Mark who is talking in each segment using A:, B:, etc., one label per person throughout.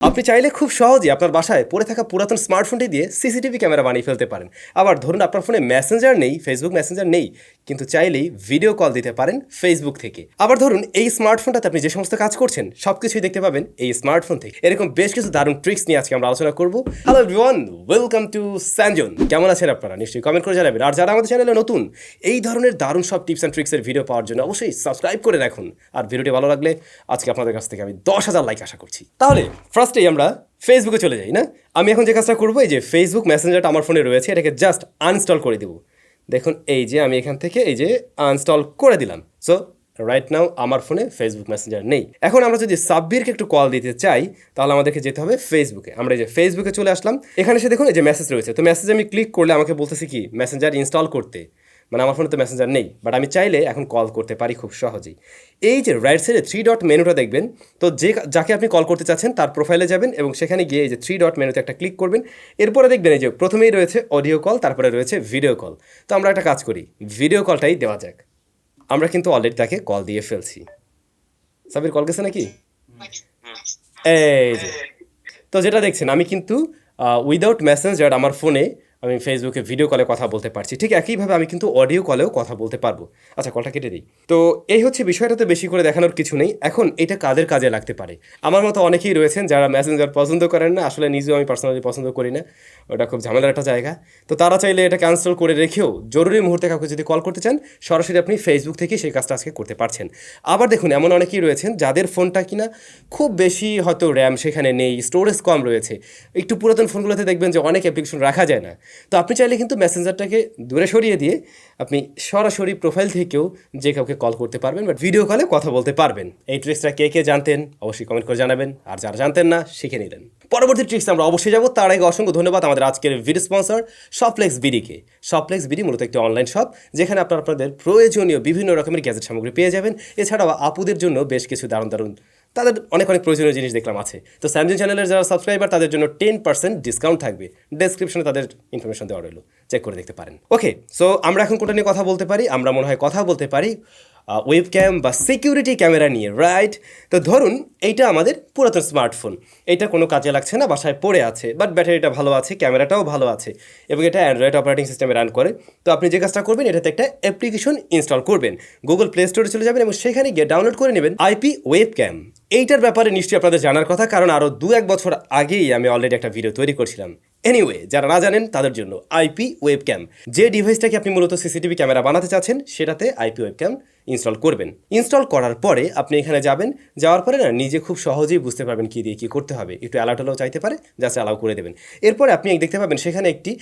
A: আপনি চাইলে খুব সহজেই আপনার বাসায় পড়ে থাকা পুরাতন স্মার্টফোনটি দিয়ে সিসিটিভি ক্যামেরা বানিয়ে ফেলতে পারেন। আবার ধরুন আপনার ফোনে মেসেঞ্জার নেই, ফেসবুক মেসেঞ্জার নেই, কিন্তু চাইলেই ভিডিও কল দিতে পারেন ফেসবুক থেকে। আবার ধরুন এই স্মার্টফোনটাতে আপনি যে সমস্ত কাজ করছেন সবকিছুই দেখতে পাবেন এই স্মার্টফোন থেকে। এরকম বেশ কিছু দারুণ ট্রিক্স নিয়ে আজকে আমরা আলোচনা করব। Hello everyone, welcome to SamZone। কেমন আছেন আপনারা? নিশ্চয়ই কমেন্ট করে জানাবেন। আর যারা আমাদের চ্যানেলে নতুন, এই ধরনের দারুণ সব টিপস অ্যান্ড ট্রিক্সের ভিডিও পাওয়ার জন্য অবশ্যই সাবস্ক্রাইব করে রাখুন। আর ভিডিওটি ভালো লাগলে আজকে আপনাদের কাছ থেকে আমি 10,000 লাইক আশা করছি। তাহলে ফার্স্টেই আমরা ফেসবুকে চলে যাই না। আমি এখন যে কাজটা করবো, এই যে ফেসবুক মেসেঞ্জারটা আমার ফোনে রয়েছে, এটাকে জাস্ট আনইনস্টল করে দেবো। দেখুন এই যে আমি এখান থেকে এই যে আনইনস্টল করে দিলাম। সো রাইট নাও আমার ফোনে ফেসবুক মেসেঞ্জার নেই। এখন আমরা যদি সাব্বিরকে একটু কল দিতে চাই তাহলে আমাদেরকে যেতে হবে ফেসবুকে। আমরা এই যে ফেসবুকে চলে আসলাম, এখানে এসে দেখুন এই যে মেসেজ রয়েছে। তো মেসেজে আমি ক্লিক করলে আমাকে বলতেছি কি মেসেঞ্জার ইনস্টল করতে, মানে আমার ফোনে তো মেসেঞ্জার নেই, বাট আমি চাইলে এখন কল করতে পারি খুব সহজেই। এই যে রাইট সাইডে 3 ডট মেনুটা দেখবেন, তো যাকে আপনি কল করতে চাচ্ছেন তার প্রোফাইলে যাবেন এবং সেখানে গিয়ে এই যে 3 ডট মেনুতে একটা ক্লিক করবেন। এরপরে দেখবেন এই যে প্রথমেই রয়েছে অডিও কল, তারপরে রয়েছে ভিডিও কল। তো আমরা একটা কাজ করি, ভিডিও কলটাই দেওয়া যাক। আমরা কিন্তু অলরেডি তাকে কল দিয়ে ফেলছি। সাবির কল গেছে নাকি? এই যে, তো যেটা দেখছেন আমি কিন্তু উইদাউট মেসেঞ্জার আমার ফোনে আমি ফেসবুকে ভিডিও কলে কথা বলতে পারছি। ঠিক একইভাবে আমি কিন্তু অডিও কলেও কথা বলতে পারবো। আচ্ছা, কলটা কেটে দিই। তো এই হচ্ছে বিষয়টাতে বেশি করে দেখানোর কিছু নেই। এখন এটা কাদের কাজে লাগতে পারে? আমার মতো অনেকেই রয়েছেন যারা মেসেঞ্জার পছন্দ করেন না। আসলে নিজেও আমি পার্সোনালি পছন্দ করি না, ওটা খুব ঝামেলার একটা জায়গা। তো তারা চাইলে এটা ক্যান্সেল করে রেখেও জরুরি মুহূর্তে কাউকে যদি কল করতে চান সরাসরি আপনি ফেসবুক থেকে সেই কাজটা আজকে করতে পারছেন। আবার দেখুন এমন অনেকেই রয়েছেন যাদের ফোনটা কিনা খুব বেশি হয়তো র্যাম সেখানে নেই, স্টোরেজ কম রয়েছে। একটু পুরাতন ফোনগুলোতে দেখবেন যে অনেক অ্যাপ্লিকেশন রাখা যায় না। তো আপনি চাইলে কিন্তু মেসেঞ্জারটাকে দূরে সরিয়ে দিয়ে আপনি সরাসরি প্রোফাইল থেকেও যে কাউকে কল করতে পারবেন, বাট ভিডিও কলে কথা বলতে পারবেন। এই ট্রিক্সটা কে কে জানতেন অবশ্যই কমেন্ট করে জানাবেন, আর যারা জানতেন না শিখে নিলেন। পরবর্তী ট্রিক্স আমরা অবশ্যই যাবো। তার আগে অসংখ্য ধন্যবাদ আমাদের আজকের ভিডিও স্পন্সর ShopflexBD-কে। ShopflexBD মূলত একটি অনলাইন শপ যেখানে আপনাদের প্রয়োজনীয় বিভিন্ন রকমের গ্যাজেট সামগ্রী পেয়ে যাবেন। এছাড়াও আপুদের জন্য বেশ কিছু দারুণ তাদের অনেক প্রয়োজনীয় জিনিস দেখলাম আছে। তো SamZone চ্যানেলের যারা সাবস্ক্রাইবার তাদের জন্য 10% ডিসকাউন্ট থাকবে। ডেসক্রিপশনে তাদের ইনফরমেশন দেওয়া রইল, চেক করে দেখতে পারেন। ওকে, সো আমরা এখন কোনটা নিয়ে কথা বলতে পারি? আমরা মনে হয় কথা বলতে পারি ওয়েবক্যাম বা সিকিউরিটি ক্যামেরা নিয়ে, রাইট? তো ধরুন এইটা আমাদের পুরাতন স্মার্টফোন, এইটা কোনো কাজে লাগছে না, বাসায় পড়ে আছে, বাট ব্যাটারিটা ভালো আছে, ক্যামেরাটাও ভালো আছে এবং এটা অ্যান্ড্রয়েড অপারেটিং সিস্টেমে রান করে। তো আপনি যে কাজটা করবেন, এটাতে একটা অ্যাপ্লিকেশন ইনস্টল করবেন, গুগল প্লে স্টোরে চলে যাবেন এবং সেখানে গিয়ে ডাউনলোড করে নেবেন আইপি ওয়েবক্যাম। এইটার ব্যাপারে নিশ্চয়ই আপনাদের জানার কথা, কারণ আরও 2-1 বছর আগেই আমি অলরেডি একটা ভিডিও তৈরি করছিলাম। এনিওয়ে, যারা না জানেন তাদের জন্য আইপি ওয়েবক্যাম, যে ডিভাইসটাকে আপনি মূলত সিসিটিভি ক্যামেরা বানাতে চাচ্ছেন সেটাতে আইপি ওয়েবক্যাম ইনস্টল করবেন। ইনস্টল করার পরে আপনি এখানে যাবেন, যাওয়ার পরে না নিজে খুব সহজেই বুঝতে পারবেন কী দিয়ে কী করতে হবে। একটু অ্যালাউ টালাও চাইতে পারে, জাস্ট অ্যালাউ করে দেবেন। এরপরে আপনি দেখতে পাবেন সেখানে একটি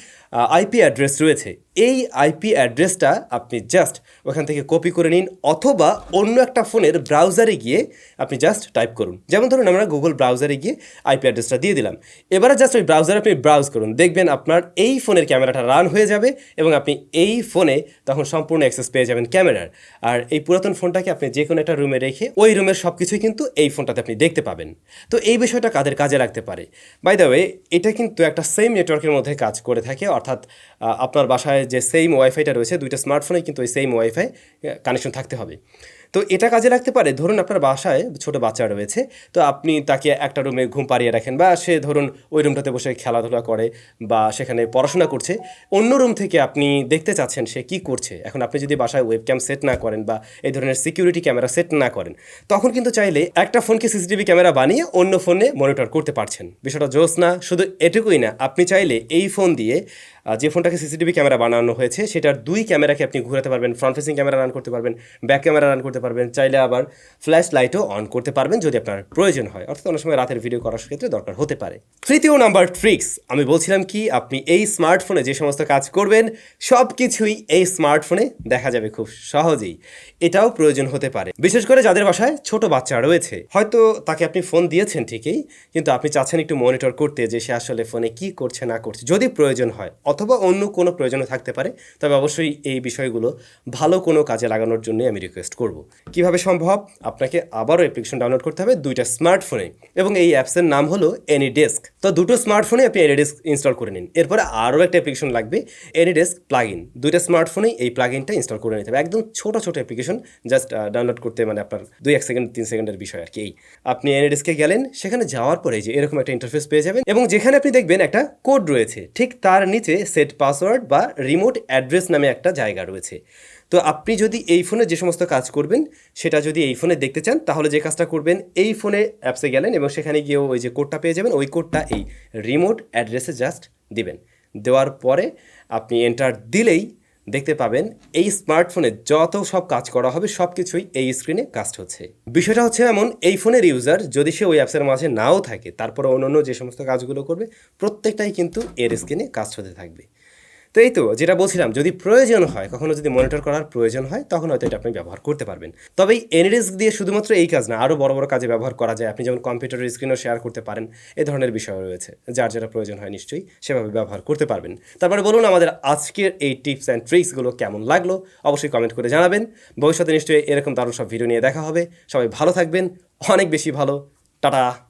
A: আইপি অ্যাড্রেস রয়েছে। এই আইপি অ্যাড্রেসটা আপনি জাস্ট ওখান থেকে কপি করে নিন, অথবা অন্য একটা ফোনের ব্রাউজারে গিয়ে আপনি জাস্ট টাইপ করুন। যেমন ধরুন আমরা গুগল ব্রাউজারে গিয়ে আইপি অ্যাড্রেসটা দিয়ে দিলাম। এবারে জাস্ট ওই ব্রাউজারে আপনি ব্রাউজ করুন, দেখবেন আপনার এই ফোনের ক্যামেরাটা রান হয়ে যাবে এবং আপনি এই ফোনে তখন সম্পূর্ণ অ্যাক্সেস পেয়ে যাবেন ক্যামেরার। আর এই পুরাতন ফোনটাকে আপনি যে কোনো একটা রুমে রেখে ওই রুমের সব কিছুই কিন্তু এই ফোনটাতে আপনি দেখতে পাবেন। তো এই বিষয়টা কাদের কাজে লাগতে পারে? বাই দ্য ওয়ে, এটা কিন্তু একটা সেম নেটওয়ার্কের মধ্যে কাজ করে থাকে, অর্থাৎ আপনার বাসায় যে সেম ওয়াইফাইটা রয়েছে, দুইটা স্মার্টফোনে কিন্তু ওই সেম ওয়াইফাই কানেকশন থাকতে হবে। তো এটা কাজে লাগতে পারে। ধরুন আপনার বাসায় ছোটো বাচ্চা রয়েছে, তো আপনি তাকে একটা রুমে ঘুম পাড়িয়ে রাখেন, বা সে ধরুন ওই রুমটাতে বসে খেলাধুলা করে বা সেখানে পড়াশোনা করছে, অন্য রুম থেকে আপনি দেখতে চাচ্ছেন সে কী করছে। এখন আপনি যদি বাসায় ওয়েবক্যাম সেট না করেন বা এই ধরনের সিকিউরিটি ক্যামেরা সেট না করেন, তখন কিন্তু চাইলে একটা ফোনকে সিসিটিভি ক্যামেরা বানিয়ে অন্য ফোনে মনিটর করতে পারছেন। বিষয়টা জোস না? শুধু এটুকুই না, আপনি চাইলে এই ফোন দিয়ে যে ফোনটাকে সিসিটিভি ক্যামেরা বানানো হয়েছে সেটার 2 ক্যামেরাকে আপনি ঘুরাতে পারবেন, ফ্রন্ট ফেসিং ক্যামেরা রান করতে পারবেন, ব্যাক ক্যামেরা রান করতে পারবেন, চাইলে আবার ফ্ল্যাশ লাইটও অন করতে পারবেন যদি আপনার প্রয়োজন হয়, অর্থাৎ অনেক সময় রাতের ভিডিও করার ক্ষেত্রে দরকার হতে পারে। তৃতীয় নাম্বার ট্রিক্স আমি বলছিলাম কি, আপনি এই স্মার্টফোনে যে সমস্ত কাজ করবেন সব কিছুই এই স্মার্টফোনে দেখা যাবে খুব সহজেই। এটাও প্রয়োজন হতে পারে, বিশেষ করে যাদের বাসায় ছোট বাচ্চা রয়েছে। হয়তো তাকে আপনি ফোন দিয়েছেন ঠিকই, কিন্তু আপনি চাচ্ছেন একটু মনিটর করতে যে সে আসলে ফোনে কি করছে না করছে, যদি প্রয়োজন হয়, অথবা অন্য কোনো প্রয়োজনে থাকতে পারে, তবে অবশ্যই এই বিষয়গুলো ভালো কোনো কাজে লাগানোর জন্যই আমি রিকোয়েস্ট করব। কিভাবে সম্ভব? আপনাকে আবারও অ্যাপ্লিকেশন ডাউনলোড করতে হবে দুইটা স্মার্টফোনে, এবং এই অ্যাপসের নাম হলো এনিডেস্ক। তো দুটো স্মার্টফোনে আপনি এনিডেস্ক ইনস্টল করে নিন। এরপরে আরও একটা অ্যাপ্লিকেশন লাগবে, এনিডেস্ক প্লাগইন। দুইটা স্মার্টফোনেই এই প্লাগইনটা ইনস্টল করে নিতে হবে। একদম ছোট ছোট অ্যাপ্লিকেশন, জাস্ট ডাউনলোড করতে মানে আপনার 2-1 সেকেন্ড 3 সেকেন্ডের বিষয় আর কি। আপনি এনিডেস্কে গেলেন, সেখানে যাওয়ার পরে যে এরকম একটা ইন্টারফেস পেয়ে যাবেন, এবং যেখানে আপনি দেখবেন একটা কোড রয়েছে, ঠিক তার নিচে সেট পাসওয়ার্ড বা রিমোট অ্যাড্রেস নামে একটা জায়গা রয়েছে। তো আপনি যদি এই ফোনে যে সমস্ত কাজ করবেন সেটা যদি এই ফোনে দেখতে চান, তাহলে যে কাজটা করবেন, এই ফোনে অ্যাপসে গেলেন এবং সেখানে গিয়েও ওই যে কোডটা পেয়ে যাবেন, ওই কোডটা এই রিমোট অ্যাড্রেসে জাস্ট দিবেন। দেওয়ার পরে আপনি এন্টার দিলেই দেখতে পাবেন এই স্মার্টফোনে যত সব কাজ করা হবে সব কিছুই এই স্ক্রিনে কাস্ট হচ্ছে। বিষয়টা হচ্ছে এমন, এই ফোনের ইউজার যদি সে ওই অ্যাপসের মাঝে নাও থাকে, তারপরে অন্য যে সমস্ত কাজগুলো করবে প্রত্যেকটাই কিন্তু এর স্ক্রিনে কাস্ট হতে থাকবে। তো এই তো যেটা বলছিলাম, যদি প্রয়োজন হয়, কখনো যদি মনিটর করার প্রয়োজন হয়, তখন হয়তো এটা আপনি ব্যবহার করতে পারবেন। তবে এই এনিডেস্ক দিয়ে শুধুমাত্র এই কাজ না, আরও বড় বড় কাজে ব্যবহার করা যায়। আপনি যেমন কম্পিউটারের স্ক্রিনও শেয়ার করতে পারেন, এই ধরনের বিষয় রয়েছে। যার যেটা প্রয়োজন হয় নিশ্চয়ই সেভাবে ব্যবহার করতে পারবেন। তারপরে বলুন আমাদের আজকের এই টিপস অ্যান্ড ট্রিক্সগুলো কেমন লাগলো, অবশ্যই কমেন্ট করে জানাবেন। ভবিষ্যতে নিশ্চয়ই এরকম দারুণ সব ভিডিও নিয়ে দেখা হবে। সবাই ভালো থাকবেন, অনেক বেশি ভালো। টাটা।